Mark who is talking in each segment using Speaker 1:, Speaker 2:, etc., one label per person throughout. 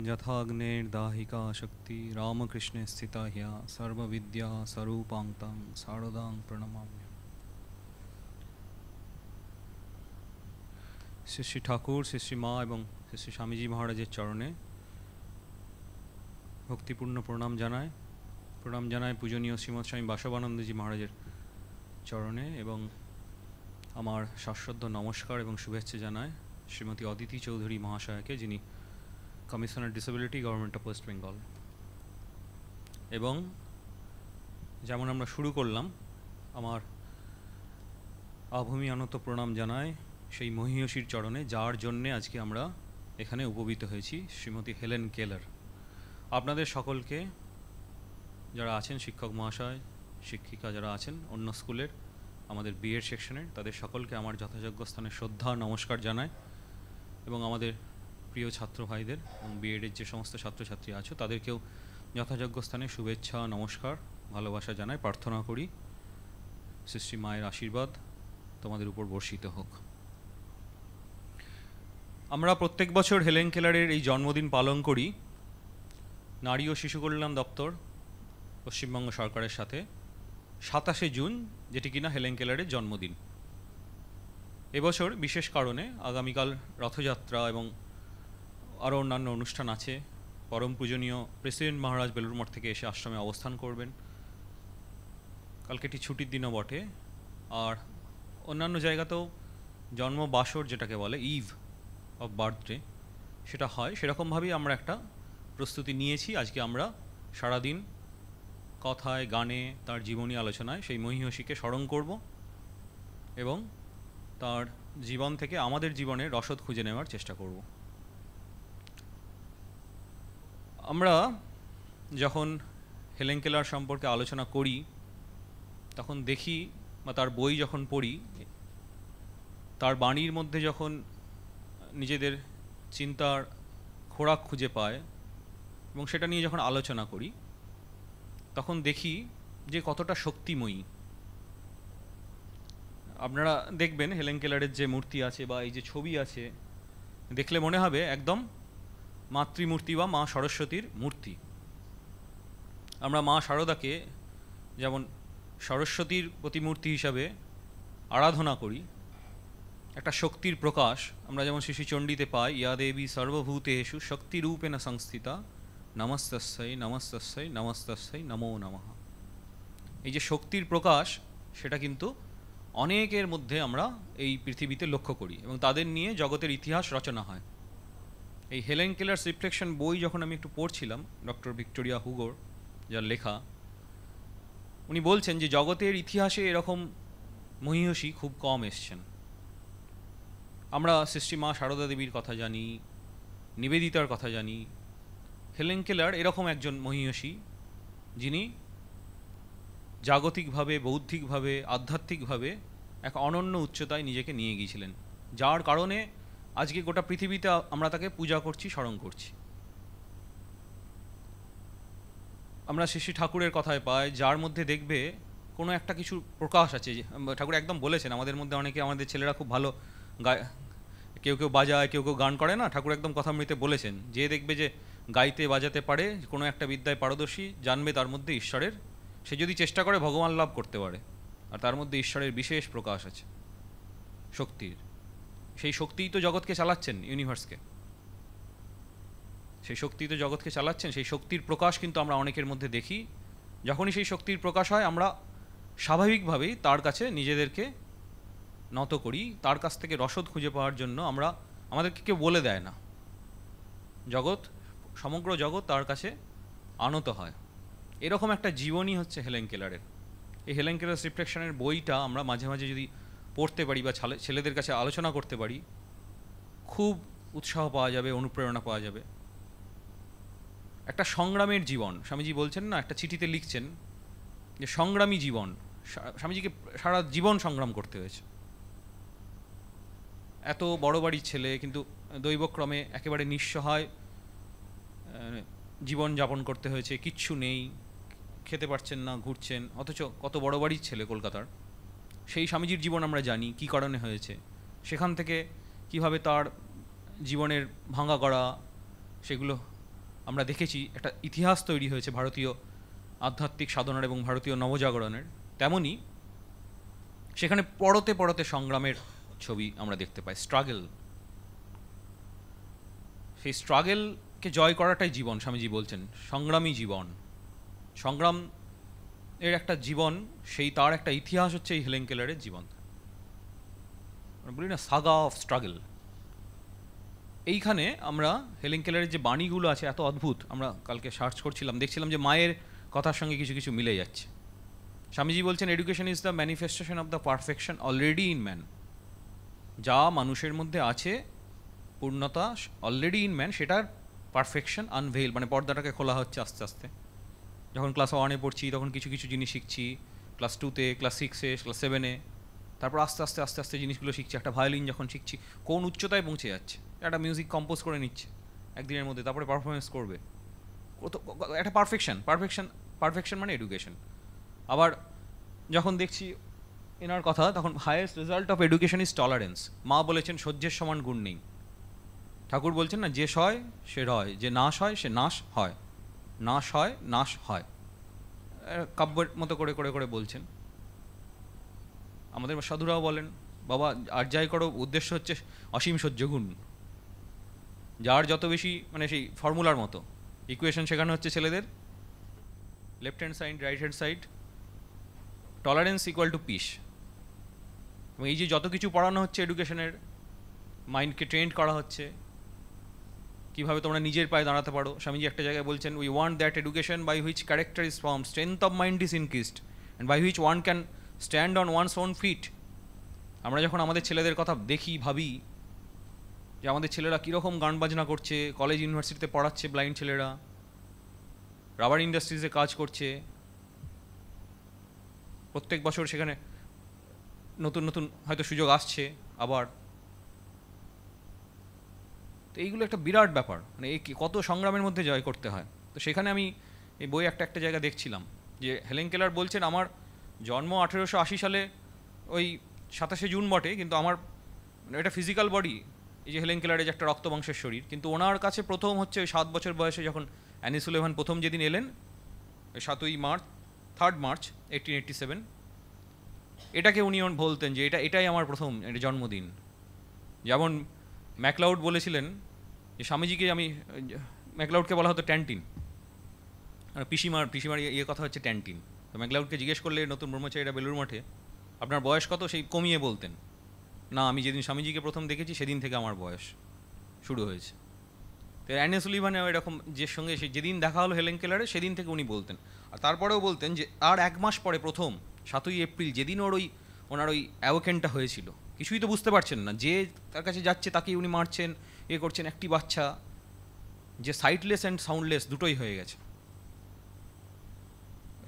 Speaker 1: यथाग्नेर्दाहिका शक्ति रामकृष्णे स्थिता ह्या सर्वविद्या स्वरूपांतं शारदां प्रणमाम्यहम्। শ্রী শ্রী ঠাকুর, শ্রী শ্রী মা এবং শ্রী শ্রী স্বামীজি মহারাজের চরণে ভক্তিপূর্ণ প্রণাম জানায় পূজনীয় শ্রীমৎ স্বামী বাসবানন্দজি মহারাজের চরণে, এবং আমার সশ্রদ্ধ নমস্কার এবং শুভেচ্ছা জানায় শ্রীমতী অদিতি চৌধুরী মহাশয়াকে, যিনি commissioner disability, government of West Bengal. এবং যেমন আমরা শুরু করলাম, আমার আভূমি অনত প্রণাম জানায় সেই মহীয়সীর চরণে, যার জন্যে আজকে আমরা এখানে উপবিত হয়েছি, শ্রীমতী হেলেন কেলার। আপনাদের সকলকে, যারা আছেন শিক্ষক মহাশয়, শিক্ষিকা যারা আছেন অন্য স্কুলের, আমাদের বিএড সেকশনের, তাদের সকলকে আমার যথাযোগ্য স্থানে শ্রদ্ধা নমস্কার জানায়, এবং আমাদের প্রিয় ছাত্র ভাইদের এবং বিএডের যে সমস্ত ছাত্রছাত্রী আছো তাদেরকেও যথাযোগ্য স্থানে শুভেচ্ছা, নমস্কার, ভালোবাসা জানায়। প্রার্থনা করি শ্রী শ্রী মায়ের আশীর্বাদ তোমাদের উপর বর্ষিত হোক। আমরা প্রত্যেক বছর হেলেন কেলারের এই জন্মদিন পালন করি নারী ও শিশু কল্যাণ দপ্তর পশ্চিমবঙ্গ সরকারের সাথে 27শে জুন, যেটি কিনা হেলেন কেলারের জন্মদিন। এবছর বিশেষ কারণে আগামীকাল রথযাত্রা এবং আরও অন্যান্য অনুষ্ঠান আছে। পরম পূজনীয় প্রেসিডেন্ট মহারাজ বেলুড় মঠ থেকে এসে আশ্রমে অবস্থান করবেন। কালকে একটি ছুটির দিনও বটে। আর অন্যান্য জায়গাতেও জন্মবাসর, যেটাকে বলে ইভ অফ বার্থডে, সেটা হয়। সেরকমভাবেই আমরা একটা প্রস্তুতি নিয়েছি। আজকে আমরা সারাদিন কথায়, গানে, তার জীবনী আলোচনায় সেই মহীয়সীকে স্মরণ করব এবং তার জীবন থেকে আমাদের জীবনে রসদ খুঁজে নেওয়ার চেষ্টা করব। আমরা যখন হেলেন কেলার সম্পর্কে আলোচনা করি, তখন দেখি বা তার বই যখন পড়ি, তার বাণীর মধ্যে যখন নিজেদের চিন্তার খোরাক খুঁজে পায় এবং সেটা নিয়ে যখন আলোচনা করি, তখন দেখি যে কতটা শক্তিময়ী। আপনারা দেখবেন হেলেন কেলারের যে মূর্তি আছে বা এই যে ছবি আছে, দেখলে মনে হবে একদম মাতৃমূর্তি বা মা সরস্বতীর মূর্তি। আমরা মা শারদাকে যেমন সরস্বতীর প্রতিমূর্তি হিসাবে আরাধনা করি, একটা শক্তির প্রকাশ আমরা যেমন শ্রী চণ্ডীতে পাই, ইয়া দেবী সর্বভূতেষু শক্তিরূপেণ সংস্থিতা নমস্তস্যৈ নমস্তস্যৈ নমস্তস্যৈ নমো নমঃ। এই যে শক্তির প্রকাশ, সেটা কিন্তু অনেকের মধ্যে আমরা এই পৃথিবীতে লক্ষ্য করি এবং তাদের নিয়ে জগতের ইতিহাস রচনা হয়। এই হেলেন কেলার্স রিফ্লেকশন বই যখন আমি একটু পড়ছিলাম, ডক্টর ভিক্টোরিয়া হুগোর যার লেখা, উনি বলছেন যে জগতের ইতিহাসে এরকম মহীয়সী খুব কম এসছেন। আমরা শ্রী মা সারদা দেবীর কথা জানি, নিবেদিতার কথা জানি। হেলেন কেলার এরকম একজন মহীয়সী, যিনি জাগতিকভাবে, বৌদ্ধিকভাবে, আধ্যাত্মিকভাবে এক অনন্য উচ্চতায় নিজেকে নিয়ে গিয়েছিলেন, যার কারণে আজকে গোটা পৃথিবীতে আমরা তাকে পূজা করছি, স্মরণ করছি। আমরা শ্রী ঠাকুরের কথায় পাই, যার মধ্যে দেখবে কোনো একটা কিছু প্রকাশ আছে। ঠাকুর একদম বলেছেন, আমাদের মধ্যে অনেকে, আমাদের ছেলেরা খুব ভালো কেউ কেউ বাজায়, কেউ কেউ গান করে না। ঠাকুর একদম কথামৃতে বলেছেন, যে দেখবে যে গাইতে বাজাতে পারে, কোনো একটা বিদ্যায় পারদর্শী, জানবে তার মধ্যে ঈশ্বরের, সে যদি চেষ্টা করে ভগবান লাভ করতে পারে। আর তার মধ্যে ঈশ্বরের বিশেষ প্রকাশ আছে, শক্তির। সেই শক্তিই তো জগৎকে চালাচ্ছেন, ইউনিভার্সকে। সেই শক্তি তো জগৎকে চালাচ্ছেন। সেই শক্তির প্রকাশ কিন্তু আমরা অনেকের মধ্যে দেখি। যখনই সেই শক্তির প্রকাশ হয়, আমরা স্বাভাবিকভাবেই তার কাছে নিজেদেরকে নত করি। তার কাছ থেকে রসদ খুঁজে পাওয়ার জন্য আমাদেরকে কেউ বলে দেয় না, সমগ্র জগৎ তার কাছে আনত হয়। এরকম একটা জীবনী হচ্ছে হেলেন কেলারের। এই হেলেন কেলার্স রিফ্লেকশনের বইটা আমরা মাঝে মাঝে যদি পড়তে পারি বা ছেলেদের কাছে আলোচনা করতে পারি, খুব উৎসাহ পাওয়া যাবে, অনুপ্রেরণা পাওয়া যাবে। একটা সংগ্রামের জীবন। স্বামীজি বলছেন না, একটা চিঠিতে লিখছেন যে সংগ্রামী জীবন। স্বামীজিকে সারা জীবন সংগ্রাম করতে হয়েছে। এত বড় বাড়ির ছেলে, কিন্তু দৈবক্রমে একেবারে নিঃসহায় জীবন যাপন করতে হয়েছে। কিচ্ছু নেই, খেতে পারছেন না, ঘুরছেন, অথচ কত বড় বাড়ির ছেলে কলকাতার। সেই স্বামীজির জীবন আমরা জানি কী কারণে হয়েছে। সেখান থেকে কিভাবে তার জীবনের ভাঙা গড়া সেগুলো আমরা দেখেছি একটা ইতিহাস তৈরি হয়েছে ভারতীয় আধ্যাত্মিক সাধনার এবং ভারতীয় নবজাগরণের, তেমনি সেখানে পরতে পরতে সংগ্রামের ছবি আমরা দেখতে পাই, স্ট্রাগল। সেই স্ট্রাগলকে জয় করাটাই জীবন, স্বামীজি বলছেন সংগ্রামী জীবন। সংগ্রাম এর একটা জীবন, সেই তার একটা ইতিহাস হচ্ছে এই হেলেন কেলারের জীবন। বলি না, সাগা অফ স্ট্রাগল। এইখানে আমরা হেলেন কেলারের যে বাণীগুলো আছে এত অদ্ভুত, আমরা কালকে সার্চ করছিলাম, দেখছিলাম যে মায়ের কথার সঙ্গে কিছু কিছু মিলে যাচ্ছে। স্বামীজি বলছেন education is the manifestation of the perfection already in man. যা মানুষের মধ্যে আছে পূর্ণতা অলরেডি ইন ম্যান, সেটার পারফেকশন আনভেইল, মানে পর্দাটাকে খোলা হচ্ছে আস্তে আস্তে। যখন ক্লাস 1-এ পড়ছি তখন কিছু কিছু জিনিস শিখছি, ক্লাস 2-তে, ক্লাস 6-এ, ক্লাস 7-এ, তারপর আস্তে আস্তে আস্তে আস্তে জিনিসগুলো শিখছি। একটা ভায়োলিন যখন শিখছি কোন উচ্চতায় পৌঁছে যাচ্ছে, একটা মিউজিক কম্পোজ করে নিচ্ছে একদিনের মধ্যে, তারপরে পারফরমেন্স করবে, একটা পারফেকশন মানে এডুকেশন। আবার যখন দেখছি এনার কথা, তখন highest result of education is tolerance. মা বলেছেন সহ্যের সমান গুণ নেই। ঠাকুর বলছেন না, যে সয় সে রয়, যে নাশ হয় সে নাশ হয়, নাশ হয় নাশ হয়, কাব্যের মতো করে করে করে বলছেন। আমাদের সাধুরাও বলেন, বাবা আর যাই করো উদ্দেশ্য হচ্ছে অসীম সহ্য গুণ। যার যত বেশি, মানে সেই ফর্মুলার মতো ইকুয়েশন শেখানো হচ্ছে ছেলেদের, left hand side right hand side, tolerance equal to piece. এবং এই যে যত কিছু পড়ানো হচ্ছে এডুকেশনের, মাইন্ডকে ট্রেন্ড করা হচ্ছে কীভাবে তোমরা নিজের পায়ে দাঁড়াতে পারো। স্বামীজি একটা জায়গায় বলছেন, we want that education by which character is form, strength of mind is increased and by which one can stand on one's own feet. আমরা যখন আমাদের ছেলেদের কথা দেখি, ভাবি যে আমাদের ছেলেরা কীরকম গান বাজনা করছে, কলেজ ইউনিভার্সিটিতে পড়াচ্ছে ব্লাইন্ড ছেলেরা, রাবার ইন্ডাস্ট্রিজে কাজ করছে, প্রত্যেক বছর সেখানে নতুন নতুন হয়তো সুযোগ আসছে আবার। তো এইগুলো একটা বিরাট ব্যাপার, মানে এই কত সংগ্রামের মধ্যে জয় করতে হয়। তো সেখানে আমি এই বই একটা জায়গা দেখছিলাম যে হেলেন কেলার বলছেন, আমার জন্ম 1880 সালে ওই 27শে জুন বটে, কিন্তু আমার এটা ফিজিক্যাল বডি, এই যে হেলেন কেলারের যে একটা রক্তবংশের শরীর, কিন্তু ওনার কাছে প্রথম হচ্ছে ওই 7 বছর বয়সে যখন অ্যানি সুলেভান প্রথম যেদিন এলেন, ওই 3 মার্চ 1887, এটাকে উনি বলতেন যে এটাই আমার প্রথম জন্মদিন। যেমন ম্যাকলাউড বলেছিলেন যে স্বামীজিকে ম্যাকলাউডকে বলা হতো ট্যান্টিন, আর পিসিমার কথা হচ্ছে ট্যান্টিন। তো ম্যাকলাউডকে জিজ্ঞেস করলে নতুন ব্রহ্মচারীরা বেলুর মাঠে, আপনার বয়স কত, সেই কমিয়ে বলতেন, না আমি যেদিন স্বামীজিকে প্রথম দেখেছি সেদিন থেকে আমার বয়স শুরু হয়েছে। তো অ্যানি সুলিভানে এরকম যে সঙ্গে যেদিন দেখা হলো হেলেন কেলারে, সেদিন থেকে উনি বলতেন। আর তারপরেও বলতেন যে আর 1 মাস পরে প্রথম 7ই এপ্রিল যেদিন ওনার ওই অ্যাওকেনটা হয়েছিল, কিছুই তো বুঝতে পারছেন না, যে তার কাছে যাচ্ছে তাকেই উনি মারছেন, করছেন, একটি বাচ্চা যে সাইটলেস অ্যান্ড সাউন্ডলেস দুটোই হয়ে গেছে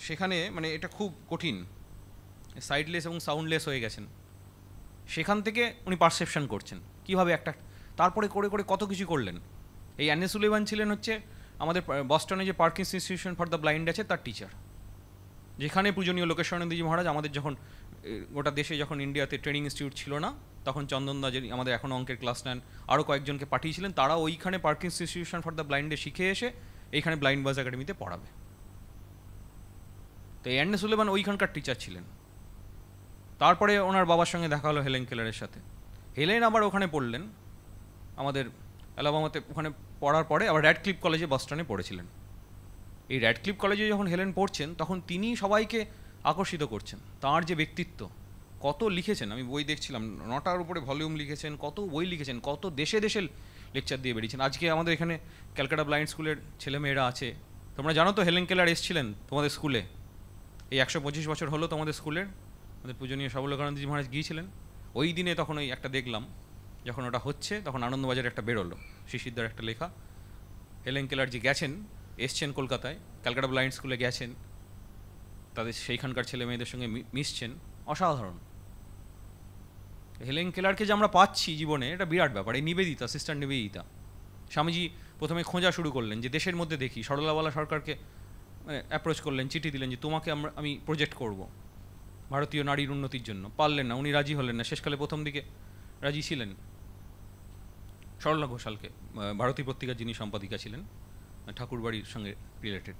Speaker 1: সেখানে, মানে এটা খুব কঠিন, সাইডলেস এবং সাউন্ডলেস হয়ে গেছেন। সেখান থেকে উনি পারসেপশন করছেন কীভাবে একটা, তারপরে করে করে কত কিছু করলেন। এই অ্যানি সুলিভান ছিলেন হচ্ছে আমাদের বস্টনে যে Perkins institution for the blind আছে তার টিচার, যেখানে পূজনীয় লোকেশ্বরানন্দজি মহারাজ আমাদের যখন গোটা দেশে যখন ইন্ডিয়াতে ট্রেনিং ইনস্টিটিউট ছিল না, তখন চন্দনদা যে আমাদের এখন অঙ্কের ক্লাস নেন, আরও কয়েকজনকে পাঠিয়েছিলেন, তারা ওইখানে পার্কিন্স ইনস্টিটিউশন ফর দ্য ব্লাইন্ডে শিখে এসে এইখানে ব্লাইন্ড বাজ একাডেমিতে পড়াবে। তো অ্যানি সুলিভান ওইখানকার টিচার ছিলেন। তারপরে ওনার বাবার সঙ্গে দেখা হলো হেলেন কেলারের সাথে। হেলেন আবার ওখানে পড়লেন আমাদের অ্যালাবামাতে, ওখানে পড়ার পরে আবার র্যাডক্লিফ কলেজে বস্টনে পড়েছিলেন। এই র্যাডক্লিফ কলেজে যখন হেলেন পড়ছেন, তখন তিনি সবাইকে আকর্ষিত করছেন। তার যে ব্যক্তিত্ব, কত লিখেছেন, আমি বই দেখছিলাম, 9টার উপরে ভলিউম লিখেছেন, কত বই লিখেছেন, কত দেশে দেশে লেকচার দিয়ে বেরিয়েছেন। আজকে আমাদের এখানে ক্যালকাটা ব্লাইন্ড স্কুলের ছেলেমেয়েরা আছে, তোমরা জানো তো হেলেন কেলার এসেছিলেন তোমাদের স্কুলে, এই 125 বছর হলো তোমাদের স্কুলের, আমাদের পূজনীয় সবলকানন্দজি মহারাজ গিয়েছিলেন ওই দিনে। তখন ওই একটা দেখলাম, যখন ওটা হচ্ছে তখন আনন্দবাজারে একটা বেরোলো শিশিরদার একটা লেখা, হেলেন কেলার যে গেছেন, এসছেন কলকাতায়, ক্যালকাটা ব্লাইন্ড স্কুলে গেছেন, তাদের সেইখানকার ছেলে মেয়েদের সঙ্গে মিশছেন, অসাধারণ। হেলেন কেলারকে যে আমরা পাচ্ছি জীবনে, এটা বিরাট ব্যাপার। এই নিবেদিতা, সিস্টার নিবেদিতা, স্বামীজি প্রথমে খোঁজা শুরু করলেন যে দেশের মধ্যে দেখি, সরলাওয়ালা সরকারকে অ্যাপ্রোচ করলেন, চিঠি দিলেন যে তোমাকে আমি প্রজেক্ট করব ভারতীয় নারীর উন্নতির জন্য। পারলেন না, উনি রাজি হলেন না। শেষকালে প্রথম দিকে রাজি ছিলেন সরলা ঘোষালকে, ভারতী পত্রিকার যিনি সম্পাদিকা ছিলেন, ঠাকুরবাড়ির সঙ্গে রিলেটেড।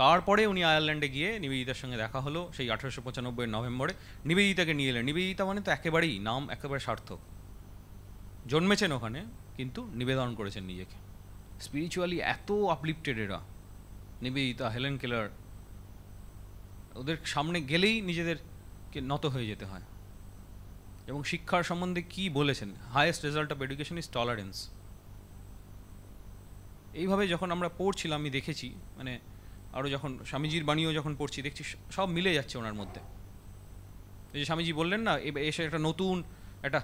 Speaker 1: তারপরে উনি আয়ারল্যান্ডে গিয়ে নিবেদিতার সঙ্গে দেখা হলো সেই 1895 নভেম্বরে। নিবেদিতাকে নিয়ে এলেন। নিবেদিতা মানে তো একেবারেই নাম একেবারে সার্থক, জন্মেছেন ওখানে কিন্তু নিবেদন করেছেন নিজেকে। স্পিরিচুয়ালি এত আপলিফটেড এরা, নিবেদিতা, হেলেন কেলার, ওদের সামনে গেলেই নিজেদেরকে নত হয়ে যেতে হয়। এবং শিক্ষার সম্বন্ধে কি বলেছেন, highest result of education is tolerance. এইভাবে যখন আমরা পড়ছিলাম আমি দেখেছি, মানে আরও যখন স্বামীজির বাণীও যখন পড়ছি দেখছি সব মিলে যাচ্ছে ওনার মধ্যে। এই যে স্বামীজি বললেন না, এসে একটা নতুন একটা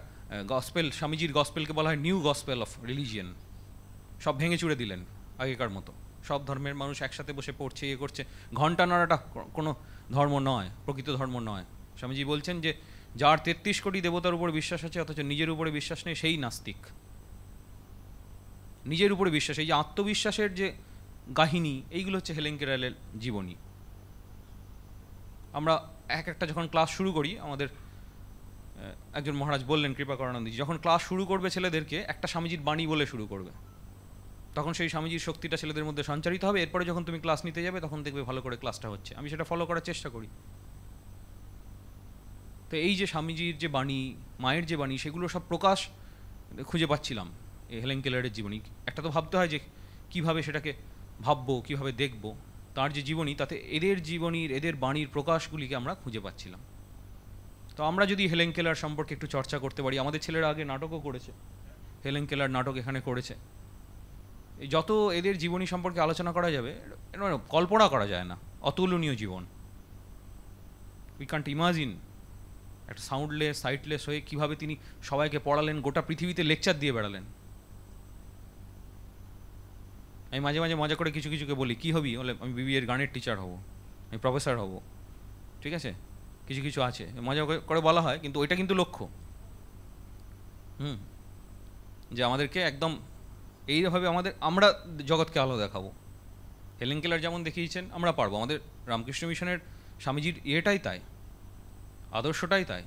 Speaker 1: গসপেল, স্বামীজির গসপেলকে বলা হয় নিউ গসপেল অফ রিলিজিয়ান। সব ভেঙে চুড়ে দিলেন আগেকার মতো। সব ধর্মের মানুষ একসাথে বসে পড়ছে, ইয়ে করছে। ঘণ্টা নাড়াটা কোনো ধর্ম নয়, প্রকৃত ধর্ম নয়। স্বামীজি বলছেন যে যার 33 কোটি দেবতার উপরে বিশ্বাস আছে অথচ নিজের উপরে বিশ্বাস নেই, সেই নাস্তিক। নিজের উপরে বিশ্বাস, এই যে আত্মবিশ্বাসের যে কাহিনী, এইগুলো হচ্ছে হেলেন কেলারের জীবনী। আমরা একটা যখন ক্লাস শুরু করি, আমাদের একজন মহারাজ বললেন, কৃপাকরানন্দজি, যখন ক্লাস শুরু করবে ছেলেদেরকে একটা স্বামীজির বাণী বলে শুরু করবে, তখন সেই স্বামীজির শক্তিটা ছেলেদের মধ্যে সঞ্চারিত হবে। এরপরে যখন তুমি ক্লাস নিতে যাবে তখন দেখবে ভালো করে ক্লাসটা হচ্ছে। আমি সেটা ফলো করার চেষ্টা করি। তো এই যে স্বামীজির যে বাণী, মায়ের যে বাণী, সেগুলো সব প্রকাশ খুঁজে পাচ্ছিলাম এই হেলেন কেলারের জীবনী। একটা তো ভাবতে হয় যে কীভাবে সেটাকে ভাববো, কীভাবে দেখবো। তার যে জীবনী, তাতে এদের জীবনীর, এদের বাণীর প্রকাশগুলিকে আমরা খুঁজে পাচ্ছিলাম। তো আমরা যদি হেলেন কেলার সম্পর্কে একটু চর্চা করতে পারি, আমাদের ছেলেরা আগে নাটকও করেছে, হেলেন কেলার নাটক এখানে করেছে। যত এদের জীবনী সম্পর্কে আলোচনা করা যাবে, কল্পনা করা যায় না, অতুলনীয় জীবন। উই কান্ট ইমাজিন একটা সাউন্ডলেস, সাইটলেস হয়ে কীভাবে তিনি সবাইকে পড়ালেন, গোটা পৃথিবীতে লেকচার দিয়ে বেড়ালেন। আমি মাঝে মাঝে মজা করে কিছুকে বলি, কী হবি? বলে আমি বিবিএর গানের টিচার হব, আমি প্রফেসর হব। ঠিক আছে, কিছু আছে মজা করে বলা হয়, কিন্তু ওইটা কিন্তু লক্ষ্য। যে আমাদেরকে একদম এইভাবে আমরা জগৎকে আলো দেখাবো। হেলেন কেলার যেমন দেখিয়েছেন আমরা পারবো। আমাদের রামকৃষ্ণ মিশনের স্বামীজির ইয়েটাই তাই, আদর্শটাই তাই,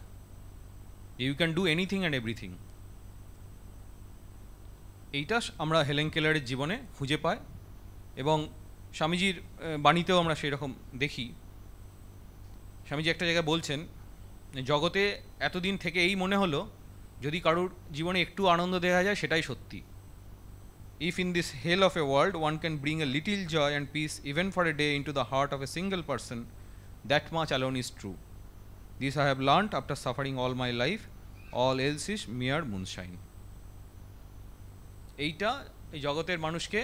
Speaker 1: you can do anything and everything. এইটা আমরা হেলেন কেলারের জীবনে খুঁজে পাই এবং স্বামীজির বাণীতেও আমরা সেই রকম দেখি। স্বামীজি একটা জায়গায় বলছেন, জগতে এতদিন থেকে এই মনে হলো যদি কারুর জীবনে একটু আনন্দ দেওয়া যায় সেটাই সত্যি। If in this hell of a world one can bring a little joy and peace even for a day into the heart of a single person, that much alone is true. This I have learnt after suffering all my life. All else is mere moonshine. এইটা এই জগতের মানুষকে,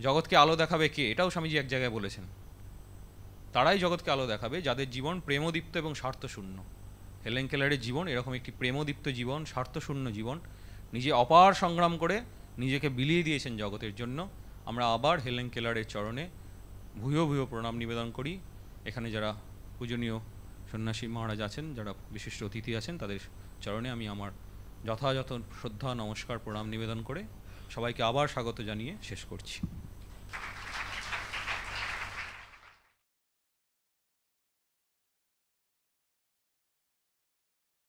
Speaker 1: জগৎকে আলো দেখাবে কে? এটাও স্বামীজি এক জায়গায় বলেছেন। তারাই জগৎকে আলো দেখাবে যাদের জীবন প্রেমদীপ্ত এবং স্বার্থশূন্য। হেলেন কেলারের জীবন এরকম একটি প্রেমদীপ্ত জীবন, স্বার্থশূন্য জীবন। নিজে অপার সংগ্রাম করে নিজেকে বিলিয়ে দিয়েছেন জগতের জন্য। আমরা আবার হেলেন কেলারের চরণে ভূয় প্রণাম নিবেদন করি। এখানে যারা পূজনীয় সন্ন্যাসী মহারাজ আছেন, যারা বিশিষ্ট অতিথি আছেন, তাদের চরণে আমি আমার যথাযথ শ্রদ্ধা, নমস্কার, প্রণাম নিবেদন করে সবাইকে আবার স্বাগত জানিয়ে শেষ করছি।